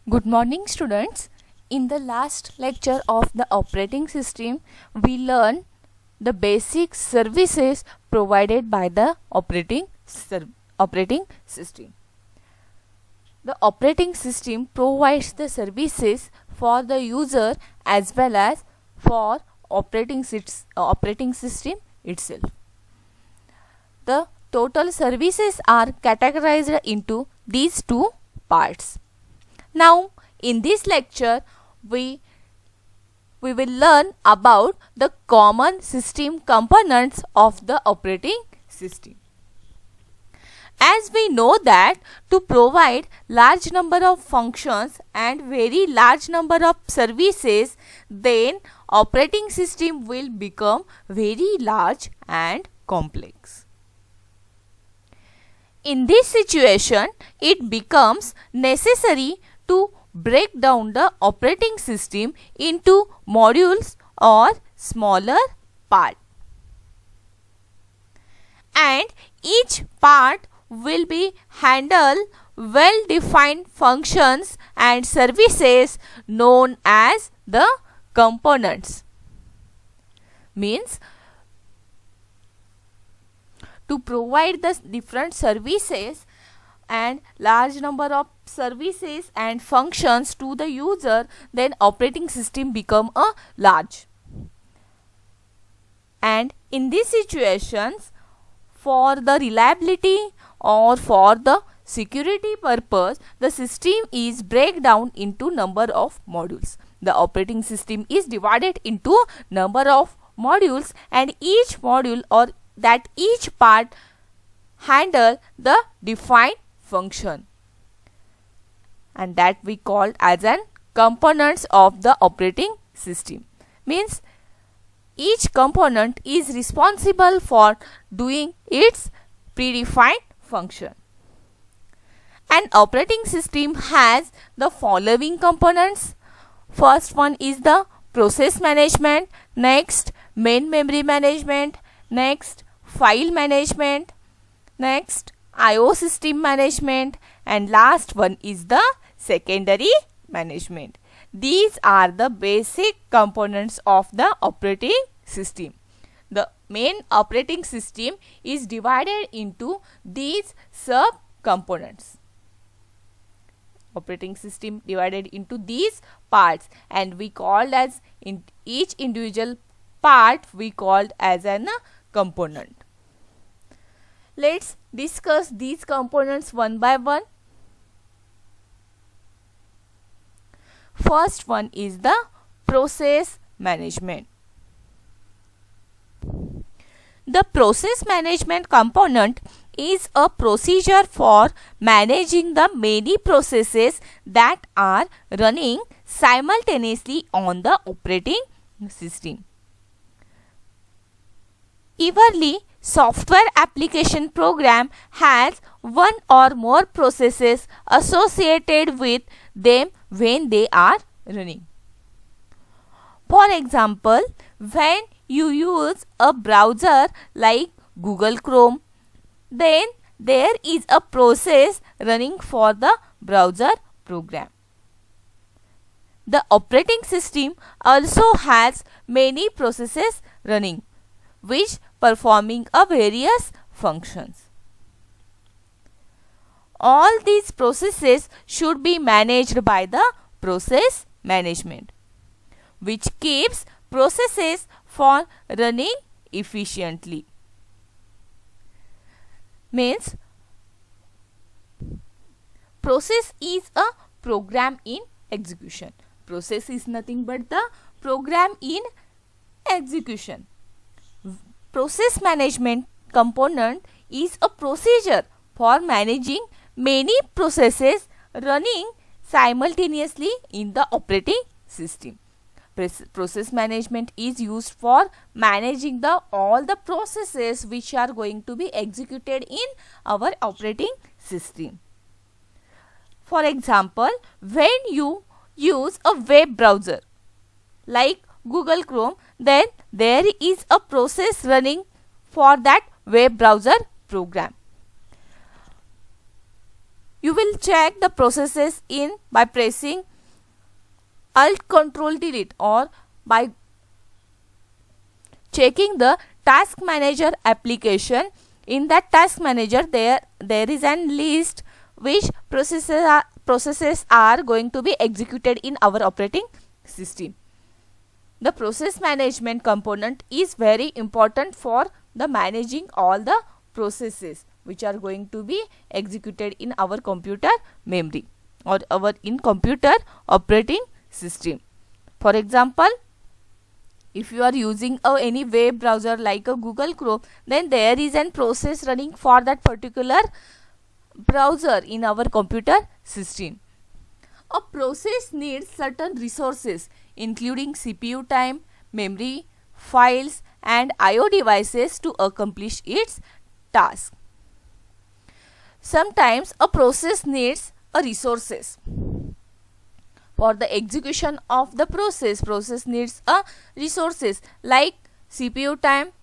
Good morning, students. In the last lecture of the operating system, we learned the basic services provided by the operating system. The operating system provides the services for the user as well as for operating system itself. The total services are categorized into these two parts. Now, in this lecture, we will learn about the common system components of the operating system. As we know that to provide large number of functions and very large number of services, then operating system will become very large and complex. In this situation, it becomes necessary to break down the operating system into modules or smaller parts. And each part will be handle well-defined functions and services known as the components. Means to provide the different services and large number of services and functions to the user, then operating system become a large. And in these situations, for the reliability or for the security purpose, the system is break down into number of modules. The operating system is divided into number of modules, and each module or that each part handle the defined function, and that we call as an components of the operating system. Means each component is responsible for doing its predefined function. An operating system has the following components. First one is the process management, next main memory management, next file management, next IO system management, and last one is the secondary management. These are the basic components of the operating system. The main operating system is divided into these sub components. Operating system divided into these parts, and we called as in each individual part we called as an component. Let's discuss these components one by one. First one is the process management. The process management component is a procedure for managing the many processes that are running simultaneously on the operating system. Every software application program has one or more processes associated with them when they are running. For example, when you use a browser like Google Chrome, then there is a process running for the browser program. The operating system also has many processes running, which performing a various functions. All these processes should be managed by the process management, which keeps processes for running efficiently. Means process is a program in execution. Process is nothing but the program in execution. Process management component is a procedure for managing many processes running simultaneously in the operating system. Process management is used for managing all the processes which are going to be executed in our operating system. For example, when you use a web browser like Google Chrome, then there is a process running for that web browser program. You will check the processes in by pressing Alt Control Delete, or by checking the Task Manager application. In that Task Manager, there is a list which processes are going to be executed in our operating system. The process management component is very important for the managing all the processes which are going to be executed in our computer memory or in computer operating system. For example, if you are using any web browser like a Google Chrome, then there is a process running for that particular browser in our computer system. A process needs certain resources including CPU time, memory, files and I/O devices to accomplish its task. Sometimes a process needs a resources. For the execution of the process needs a resources like CPU time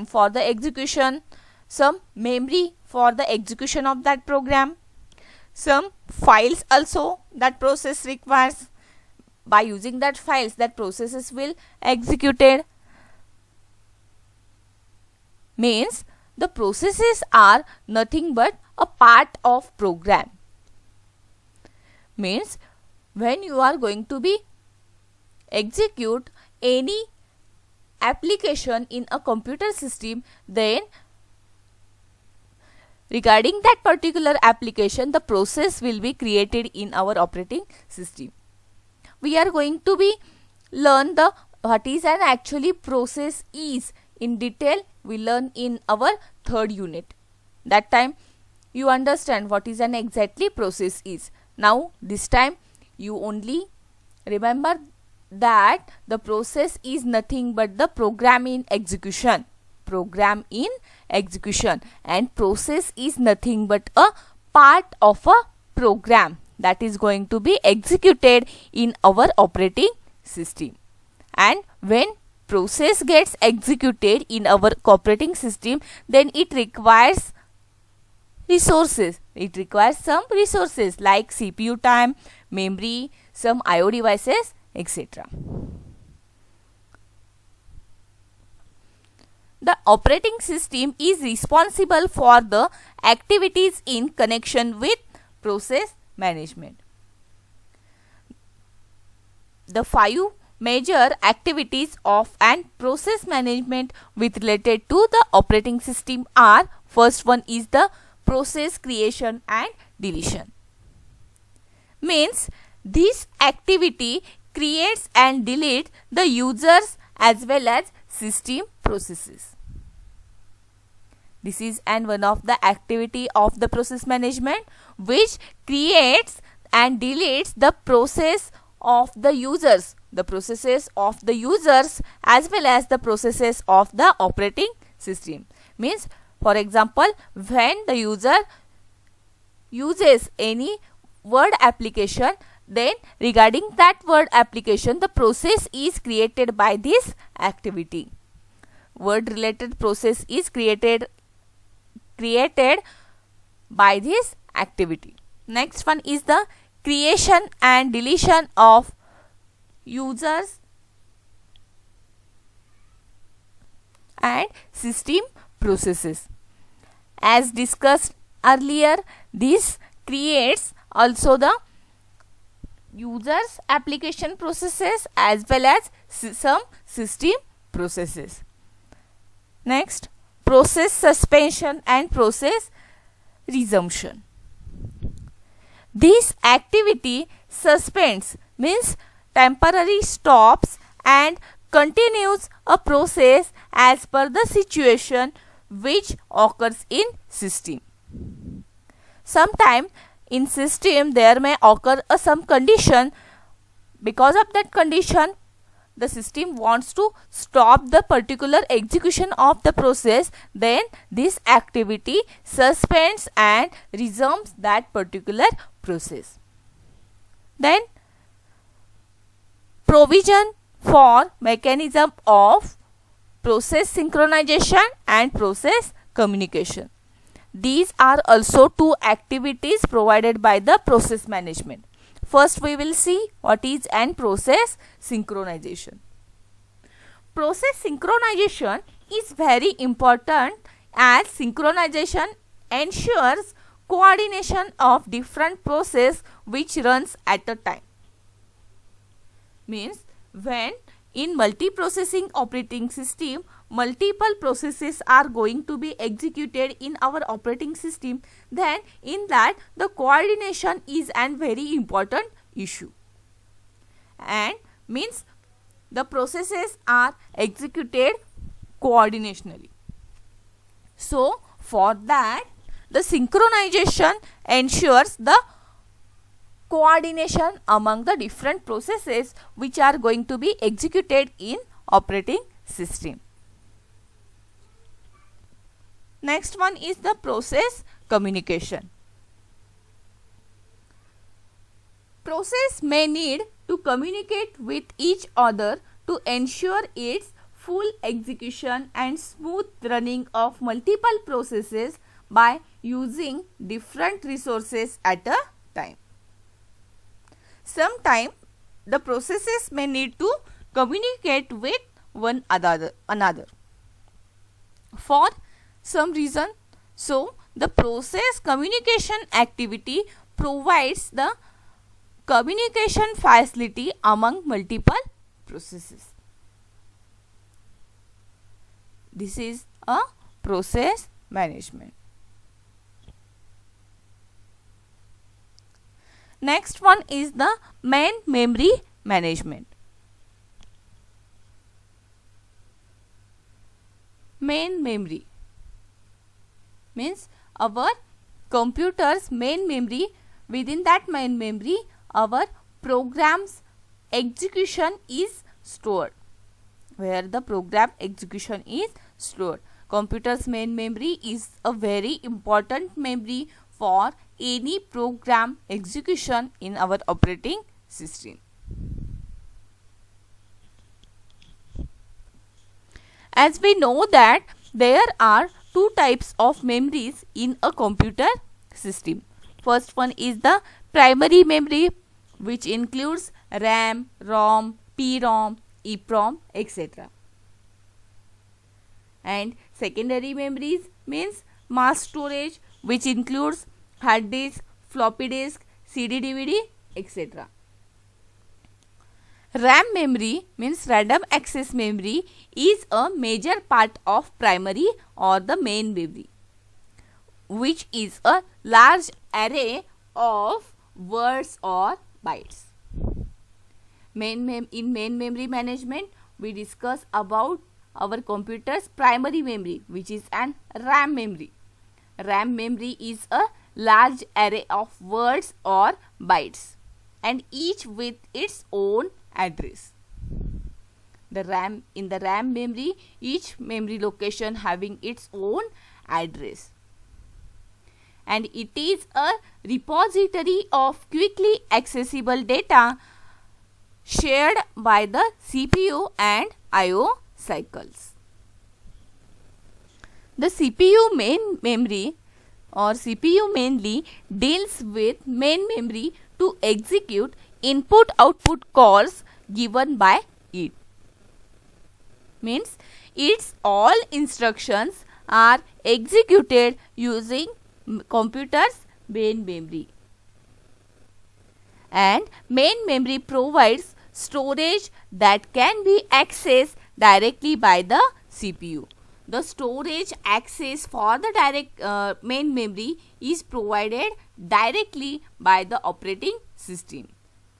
for the execution, some memory for the execution of that program, some files also that process requires. By using that files, that processes will executed. Means the processes are nothing but a part of program. Means when you are going to be execute any application in a computer system, then regarding that particular application, the process will be created in our operating system. We are going to be learn the what is an actually process is in detail. We learn in our third unit. That time you understand what is an exactly process is. Now this time you only remember that the process is nothing but the program in execution. And process is nothing but a part of a program that is going to be executed in our operating system. And when process gets executed in our operating system, then it requires resources. It requires some resources like CPU time, memory, some I/O devices, etc. The operating system is responsible for the activities in connection with process management. The 5 major activities of an process management with related to the operating system are: first one is the process creation and deletion. Means this activity creates and deletes the users as well as system processes. This is one of the activity of the process management which creates and deletes the process of the users, the processes of the users as well as the processes of the operating system. Means for example, when the user uses any word application, then regarding that word application, the process is created by this activity. Word related process is created by this activity. Next one is the creation and deletion of users and system processes. As discussed earlier, this creates also the users application processes as well as some system processes. Next, process suspension and process resumption. This activity suspends means temporarily stops and continues a process as per the situation which occurs in system. Sometimes in system there may occur some condition. Because of that condition, the system wants to stop the particular execution of the process, then this activity suspends and resumes that particular process. Then provision for mechanism of process synchronization and process communication. these are also two activities provided by the process management. First we will see what is an process synchronization. Process synchronization is very important as synchronization ensures coordination of different process which runs at a time. Means when in multiprocessing operating system, multiple processes are going to be executed in our operating system, then in that the coordination is an very important issue, and means the processes are executed coordinationally. So for that the synchronization ensures the coordination among the different processes which are going to be executed in operating system. Next one is the process communication. Process may need to communicate with each other to ensure its full execution and smooth running of multiple processes by using different resources at a time. Sometimes the processes may need to communicate with one another for some reason. So the process communication activity provides the communication facility among multiple processes. This is a process management. Next one is the main memory management. Main memory means our computer's main memory. Within that main memory our program's execution is stored, where the program execution is stored. Computer's main memory is a very important memory for any program execution in our operating system. As we know that there are two types of memories in a computer system. First one is the primary memory, which includes RAM, ROM, PROM, EPROM, etc. And secondary memories means mass storage, which includes hard disk, floppy disk, CD, DVD, etc. RAM memory means random access memory is a major part of primary or the main memory, which is a large array of words or bytes. In main memory management we discuss about our computer's primary memory, which is an RAM memory. RAM memory is a large array of words or bytes, and each with its own address. In the RAM memory, each memory location having its own address, and it is a repository of quickly accessible data shared by the CPU and I/O cycles. The CPU main memory or CPU mainly deals with main memory to execute input-output calls given by it. Means its all instructions are executed using computer's main memory. And main memory provides storage that can be accessed directly by the CPU. The storage access for the main memory is provided directly by the operating system.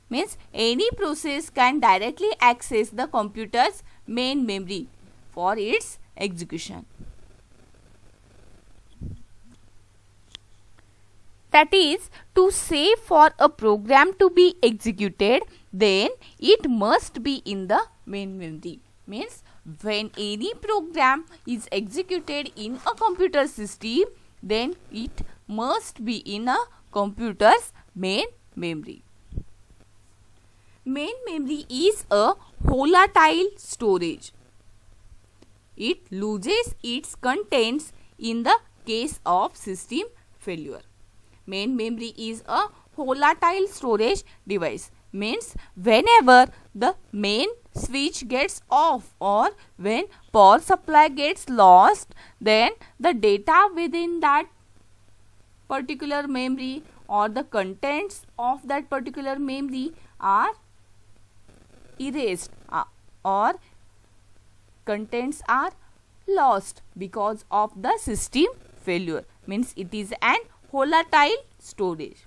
Means any process can directly access the computer's main memory for its execution. That is, to say for a program to be executed, then it must be in the main memory. Means when any program is executed in a computer system, then it must be in a computer's main memory. Main memory is a volatile storage. It loses its contents in the case of system failure. Main memory is a volatile storage device. Means whenever the main switch gets off or when power supply gets lost, then the data within that particular memory or the contents of that particular memory are erased or contents are lost because of the system failure. Means it is an volatile storage.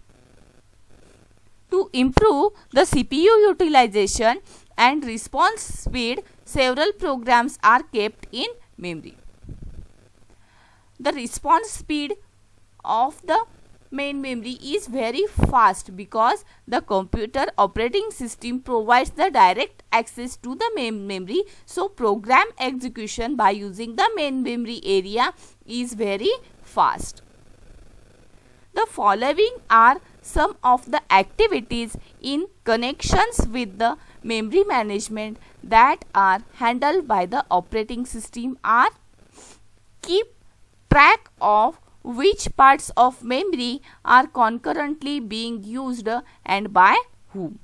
To improve the CPU utilization and response speed, several programs are kept in memory. The response speed of the main memory is very fast because the computer operating system provides the direct access to the main memory. So, program execution by using the main memory area is very fast. The following are some of the activities in connections with the memory management that are handled by the operating system are: keep track of which parts of memory are concurrently being used and by whom.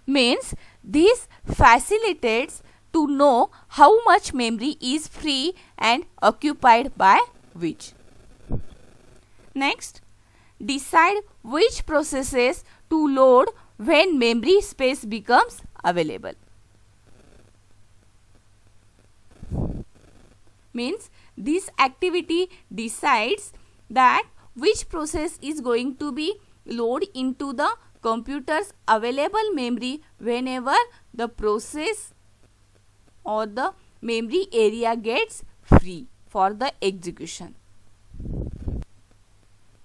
Means this facilitates to know how much memory is free and occupied by which. Next, decide which processes to load when memory space becomes available. Means this activity decides that which process is going to be loaded into the computer's available memory whenever the process or the memory area gets free for the execution.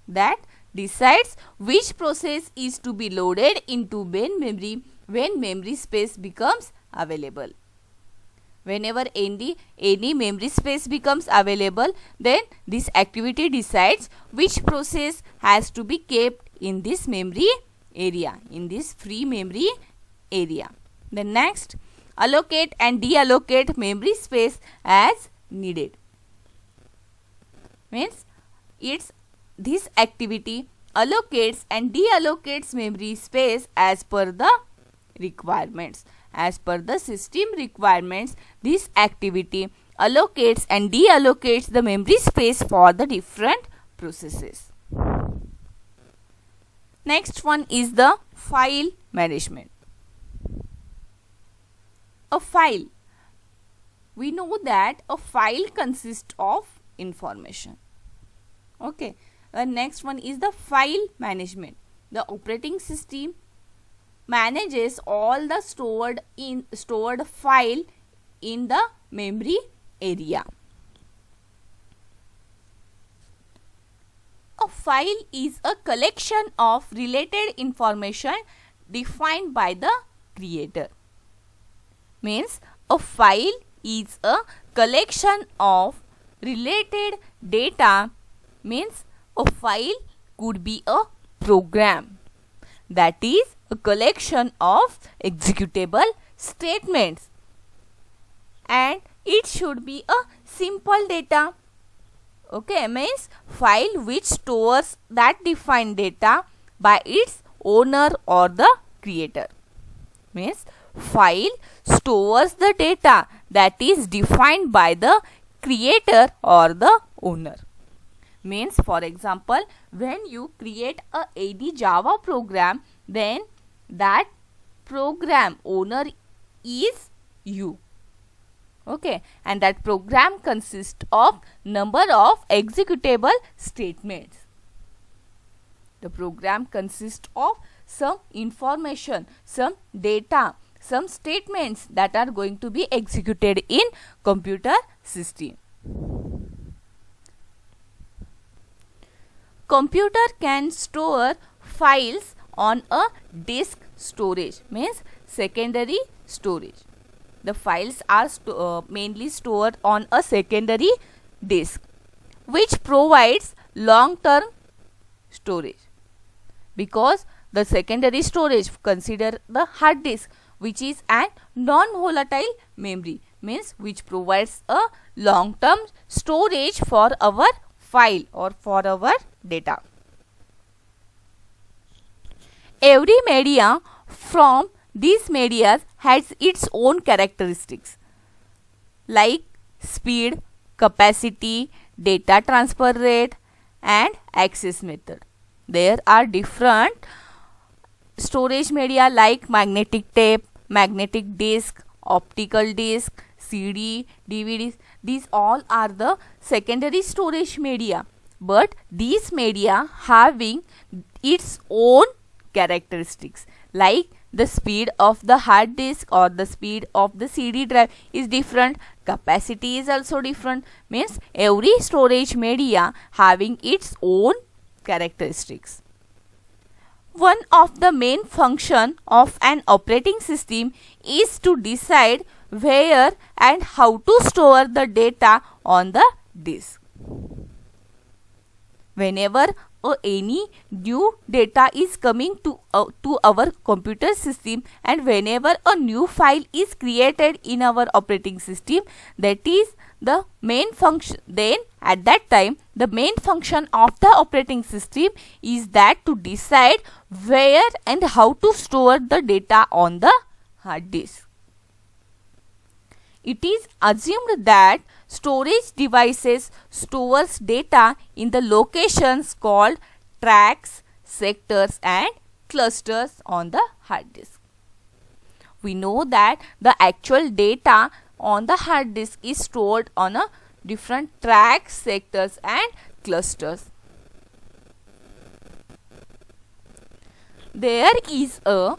That decides which process is to be loaded into main memory when memory space becomes available. Whenever any memory space becomes available, then this activity decides which process has to be kept in this memory area, in this free memory area. Then next, allocate and deallocate memory space as needed. Means this activity allocates and deallocates memory space as per the requirements. As per the system requirements, this activity allocates and deallocates the memory space for the different processes. Next one is the file management. A file. We know that a file consists of information. Okay. The next one is the file management. The operating system manages all the stored file in the memory area. A file is a collection of related information defined by the creator. Means a file is a collection of related data. Means a file could be a program, that is a collection of executable statements, and it should be a simple data. Okay, means file which stores that defined data by its owner or the creator. Means file stores the data that is defined by the creator or the owner. Means for example, when you create a AD Java program, then that program owner is you. Okay, and that program consists of number of executable statements. The program consists of some information, some data, some statements that are going to be executed in computer system. Computer can store files on a disk storage, means secondary storage. The files are mainly stored on a secondary disk, which provides long-term storage. Because the secondary storage, consider the hard disk, which is an non-volatile memory. means which provides a long term storage for our file or for our data. Every media from these media has its own characteristics like speed, capacity, data transfer rate and access method. There are different storage media like magnetic tape, magnetic disk, optical disk, CD, DVDs. These all are the secondary storage media, but these media having its own characteristics like the speed of the hard disk or the speed of the CD drive is different, capacity is also different, means every storage media having its own characteristics. One of the main function of an operating system is to decide where and how to store the data on the disk. Whenever any new data is coming to our computer system and whenever a new file is created in our operating system, that is the main function. Then at that time the main function of the operating system is that to decide where and how to store the data on the hard disk. It is assumed that storage devices stores data in the locations called tracks, sectors and clusters on the hard disk. We know that the actual data on the hard disk is stored on a different tracks, sectors and clusters. There is a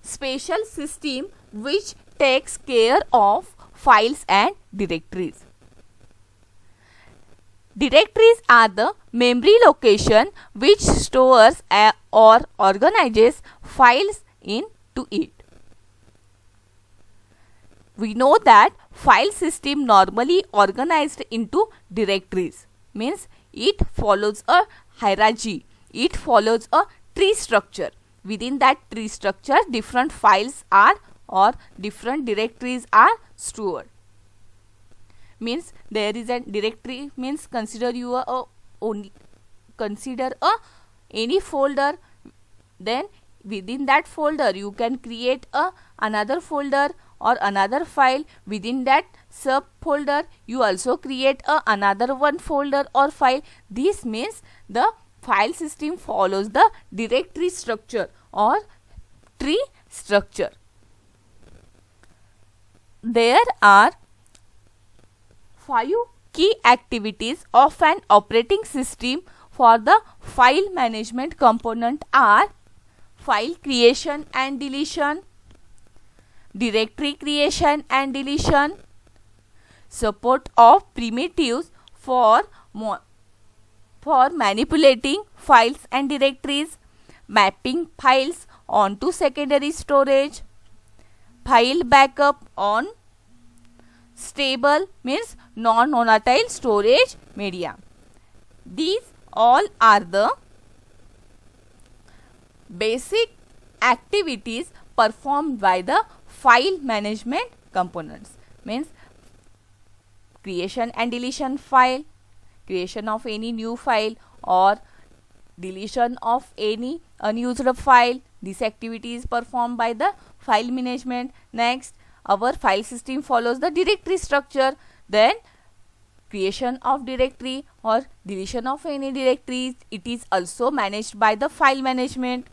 special system which takes care of files and directories. Directories are the memory location which stores or organizes files into it. We know that file system normally organized into directories, means it follows a hierarchy, it follows a tree structure. Within that tree structure different files are or different directories are stored. Means there is a directory, means consider any folder, then within that folder you can create another folder or another file. Within that subfolder you also create another one folder or file. This means the file system follows the directory structure or tree structure. There are 5 key activities of an operating system for the file management component are file creation and deletion, directory creation and deletion, support of primitives for manipulating files and directories, mapping files onto secondary storage, file backup on stable means non-volatile storage media. These all are the basic activities performed by the file management components, means creation and deletion file, creation of any new file or deletion of any unused file. This activity is performed by the file management. Next, our file system follows the directory structure. Then creation of directory or deletion of any directories, it is also managed by the file management.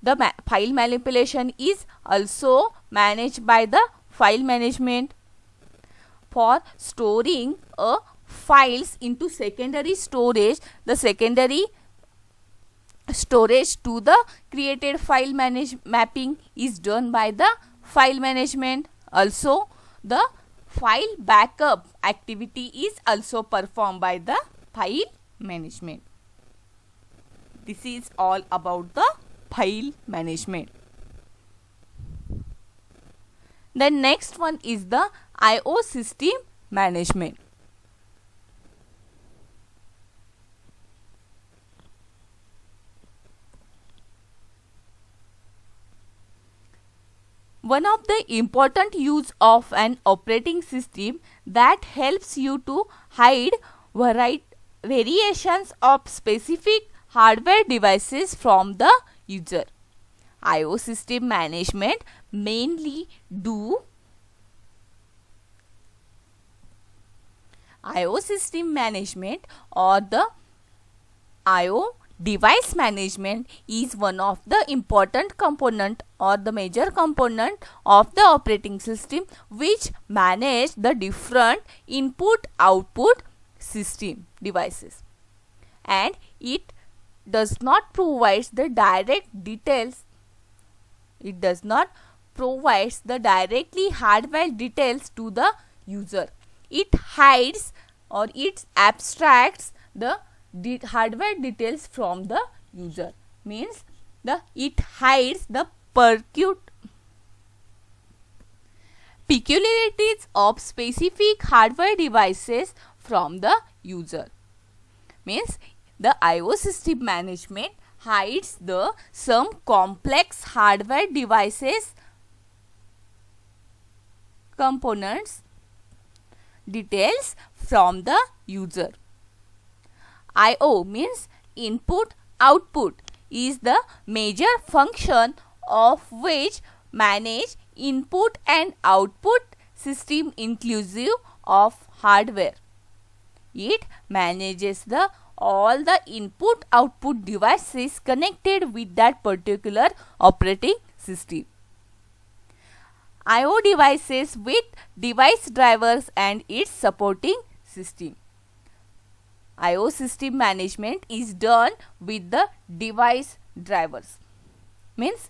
The file manipulation is also managed by the file management. For storing files into secondary storage, the secondary storage to the created file mapping is done by the file management. Also the file backup activity is also performed by the file management. This is all about the file management. The next one is the I/O system management. One of the important use of an operating system that helps you to hide variations of specific hardware devices from the user. I/O system management mainly do I/O system management or the I/O device management is one of the important component or the major component of the operating system which manage the different input output system devices, and it does not provide the direct details. It does not provide the directly hardware details to the user. It hides or it abstracts the hardware details from the user. Means it hides the peculiarities of specific hardware devices from the user. Means the I/O system management hides the some complex hardware devices components details from the user. I/O means input output is the major function of which manage input and output system inclusive of hardware. It manages all the input output devices connected with that particular operating system. I/O devices with device drivers and its supporting system. I/O system management is done with the device drivers. Means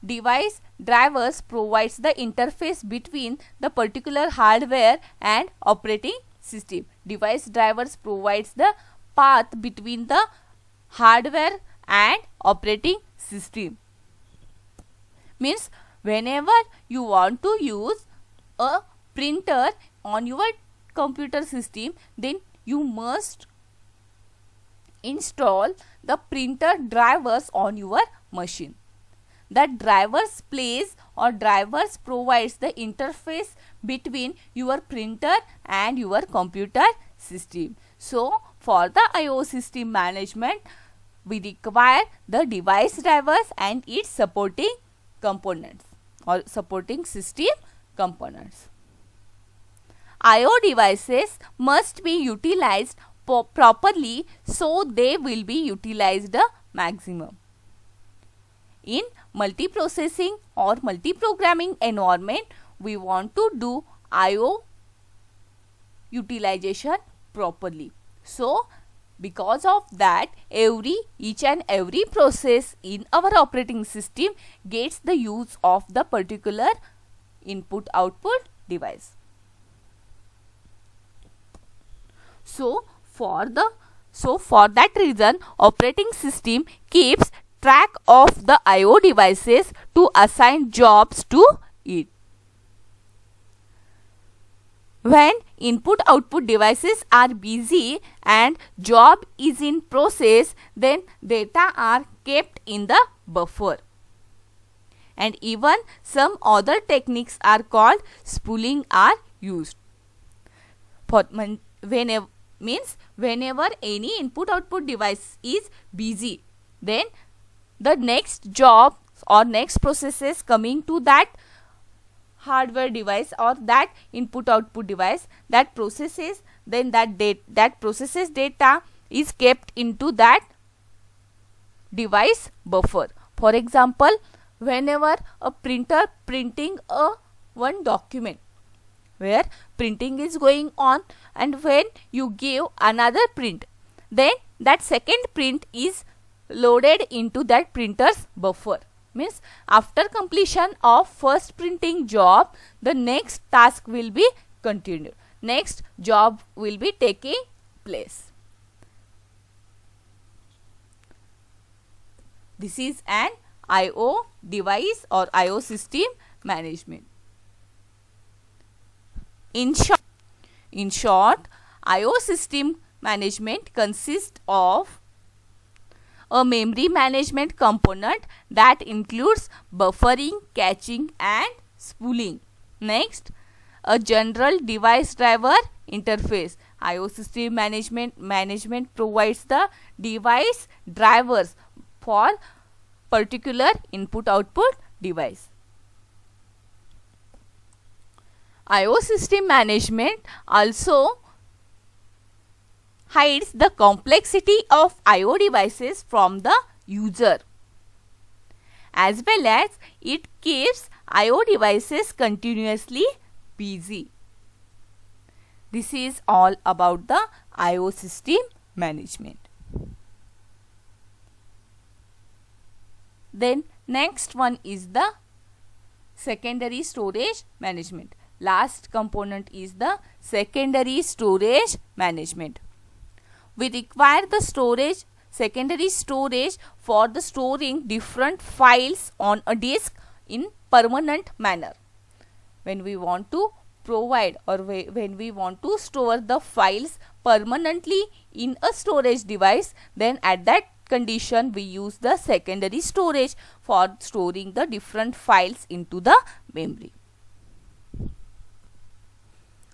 device drivers provides the interface between the particular hardware and operating system. Device drivers provides the path between the hardware and operating system. Means whenever you want to use a printer on your computer system, then you must install the printer drivers on your machine. That drivers plays or drivers provides the interface between your printer and your computer system. So for the I/O system management, we require the device drivers and its supporting components or supporting system components. I/O devices must be utilized properly, so they will be utilized maximum. In multiprocessing or multiprogramming environment, we want to do I/O utilization properly. So because of that, each and every process in our operating system gets the use of the particular input output device. So for that reason, operating system keeps track of the I/O devices to assign jobs to it. When input output devices are busy and job is in process, then data are kept in the buffer. And even some other techniques are called spooling are used. Whenever any input output device is busy, then the next job or next processes coming to that hardware device or that input output device, that processes data is kept into that device buffer. For example, whenever a printer printing one document where printing is going on, and when you give another print, then that second print is loaded into that printer's buffer. Means after completion of first printing job, the next task will be continued. Next job will be taking place. This is an I/O device or I/O system management. In short, I/O system management consists of a memory management component that includes buffering, caching and spooling. Next, a general device driver interface. I/O system management provides the device drivers for particular input-output device. I/O system management also hides the complexity of I/O devices from the user, as well as it keeps I/O devices continuously busy. This is all about the I/O system management. Then next one is the secondary storage management. Last component is the secondary storage management. We require the secondary storage for the storing different files on a disk in permanent manner. When we want to provide or when we want to store the files permanently in a storage device, then at that condition we use the secondary storage for storing the different files into the memory.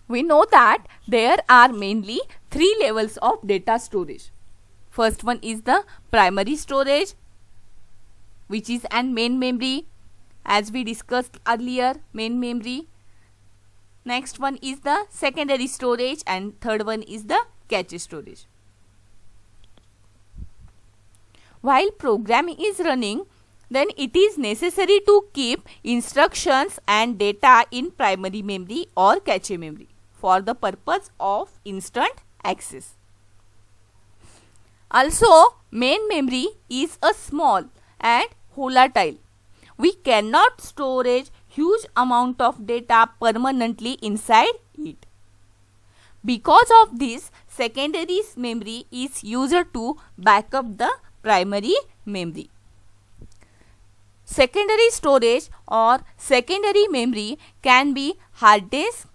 We know that there are mainly 3 levels of data storage. First one is the primary storage, which is an main memory, as we discussed earlier, main memory. Next one is the secondary storage and third one is the cache storage. While program is running, then it is necessary to keep instructions and data in primary memory or cache memory for the purpose of instant access. Also, main memory is a small and volatile. We cannot storage huge amount of data permanently inside it. Because of this, secondary memory is used to back up the primary memory. Secondary storage or secondary memory can be hard disk,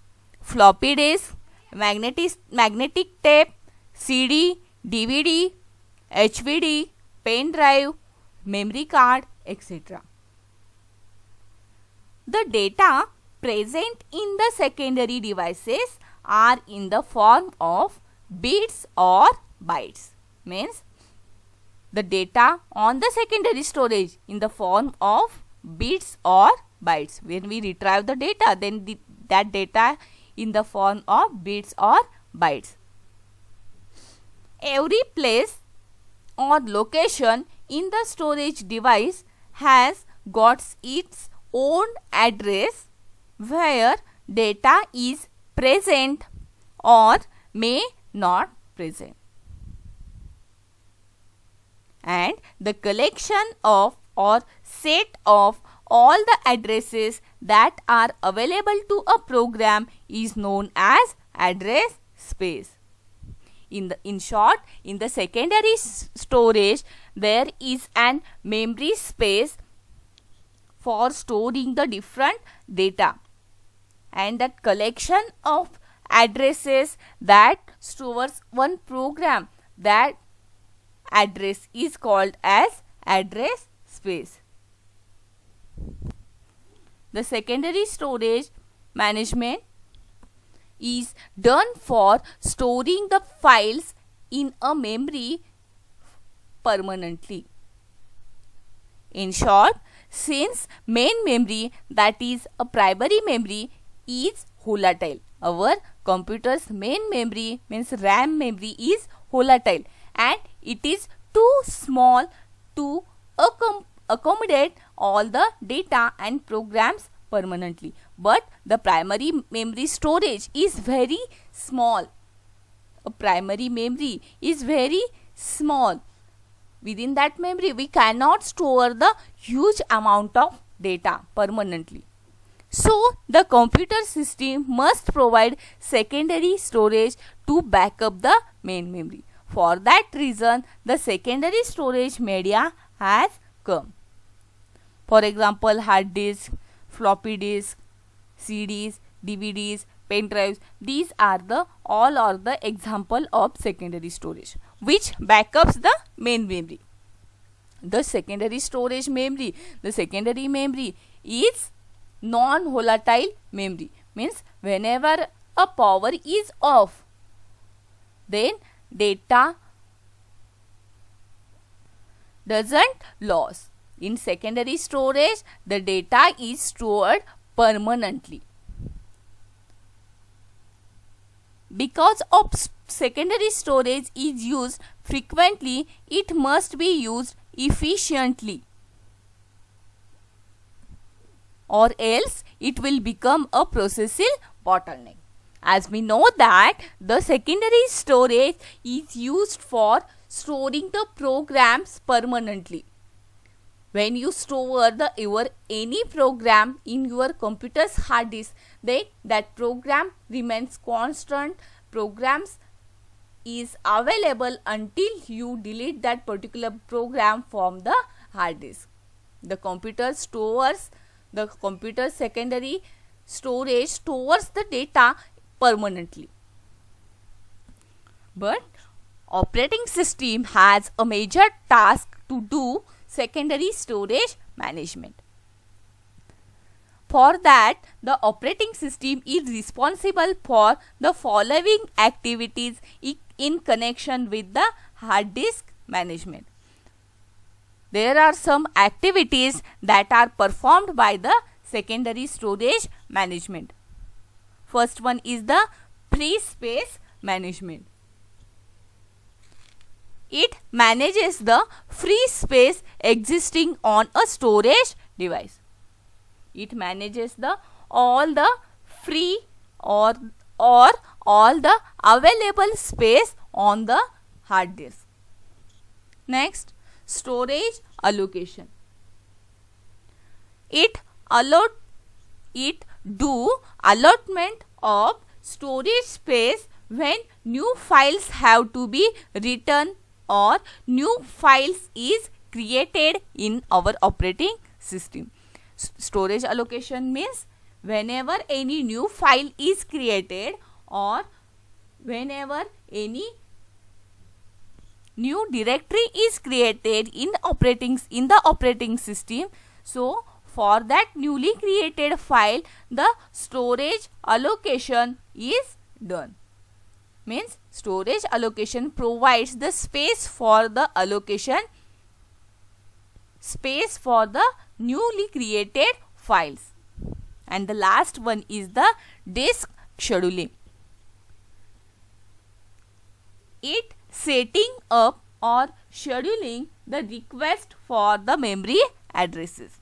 floppy disk, magnetic tape, CD, DVD, HVD, pen drive, memory card, etc. The data present in the secondary devices are in the form of bits or bytes. Means the data on the secondary storage in the form of bits or bytes. When we retrieve the data, then that data in the form of bits or bytes. Every place or location in the storage device has got its own address where data is present or may not present. And the collection of or set of all the addresses that are available to a program is known as address space. In short, in the secondary storage, there is an memory space for storing the different data, and that collection of addresses that stores one program, that address is called as address space. The secondary storage management is done for storing the files in a memory permanently. In short, since main memory, that is a primary memory, is volatile, our computer's main memory means RAM memory is volatile and it is too small to accommodate all the data and programs permanently. But the primary memory storage is very small. A primary memory is very small. Within that memory, we cannot store the huge amount of data permanently. So, the computer system must provide secondary storage to back up the main memory. For that reason, the secondary storage media has come. For example, hard disk, floppy disk, CDs, DVDs, pen drives, these are all are the example of secondary storage which backups the main memory. the secondary storage memory. The secondary memory is non-volatile memory, means whenever a power is off, then data doesn't lose. In secondary storage, the data is stored permanently. Because of secondary storage is used frequently, it must be used efficiently, or else it will become a processing bottleneck. As we know that the secondary storage is used for storing the programs permanently. When you store any program in your computer's hard disk, then that program remains constant. Programs is available until you delete that particular program from the hard disk. The computer secondary storage stores the data permanently. But operating system has a major task to do: secondary storage management. For that, the operating system is responsible for the following activities in connection with the hard disk management. There are some activities that are performed by the secondary storage management. First one is the free space management. It manages the free space existing on a storage device. It manages all the free or all the available space on the hard disk. Next, storage allocation. It do allotment of storage space when new files have to be written or new files is created in our operating system. Storage allocation means whenever any new file is created or whenever any new directory is created in the operating system, so for that newly created file the storage allocation is done. Means storage allocation provides the space for the newly created files. And the last one is the disk scheduling. It setting up or scheduling the request for the memory addresses.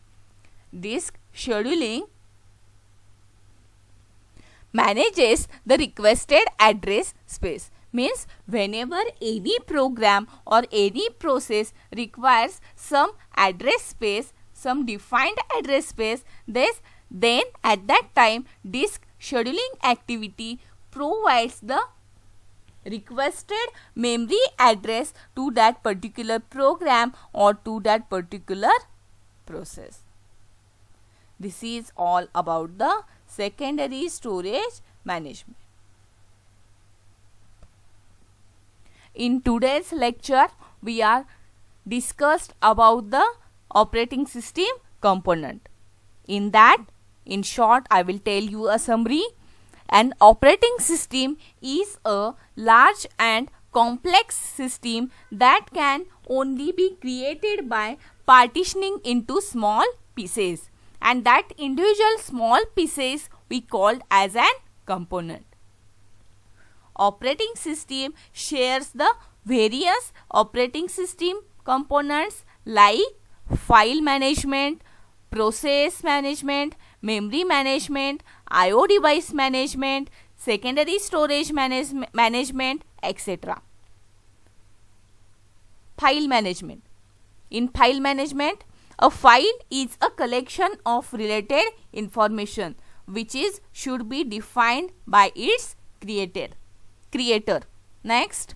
Disk scheduling manages the requested address space. Means whenever any program or any process requires some address space, some defined address space, then at that time disk scheduling activity provides the requested memory address to that particular program or to that particular process. This is all about the secondary storage management. In today's lecture, we are discussed about the operating system component. In that, in short, I will tell you a summary. An operating system is a large and complex system that can only be created by partitioning into small pieces, and that individual small pieces we called as an component. Operating system shares the various operating system components like file management, process management, memory management, I/O device management, secondary storage management, etc. File management. In file management, a file is a collection of related information which should be defined by its creator. Next,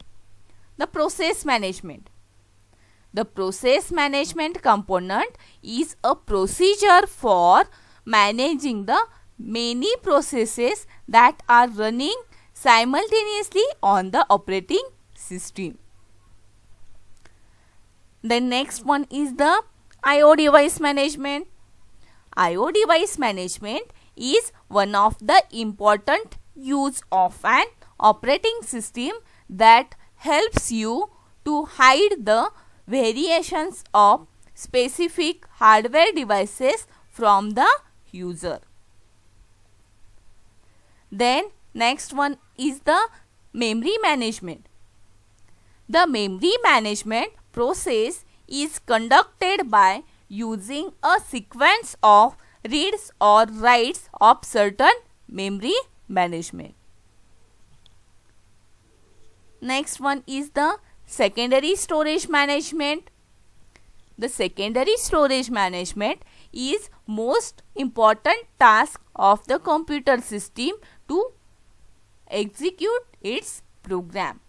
the process management. The process management component is a procedure for managing the many processes that are running simultaneously on the operating system. Then next one is the I/O device management. I/O device management is one of the important use of an operating system that helps you to hide the variations of specific hardware devices from the user. Then next one is the memory management. The memory management process is conducted by using a sequence of reads or writes of certain memory management. Next one is the secondary storage management. The secondary storage management is most important task of the computer system to execute its program.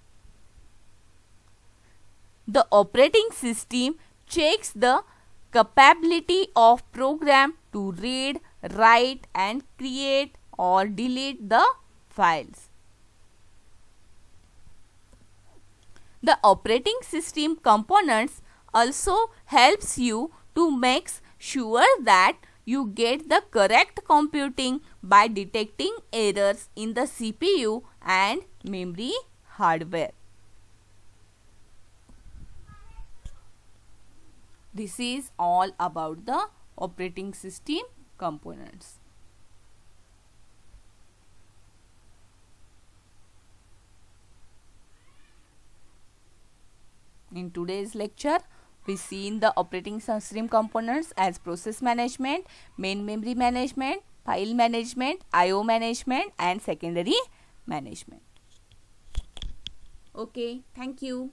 The operating system checks the capability of program to read, write and create or delete the files. The operating system components also helps you to make sure that you get the correct computing by detecting errors in the CPU and memory hardware. This is all about the operating system components. In today's lecture, we seen the operating system components as process management, main memory management, file management, I/O management and secondary management. Okay, thank you.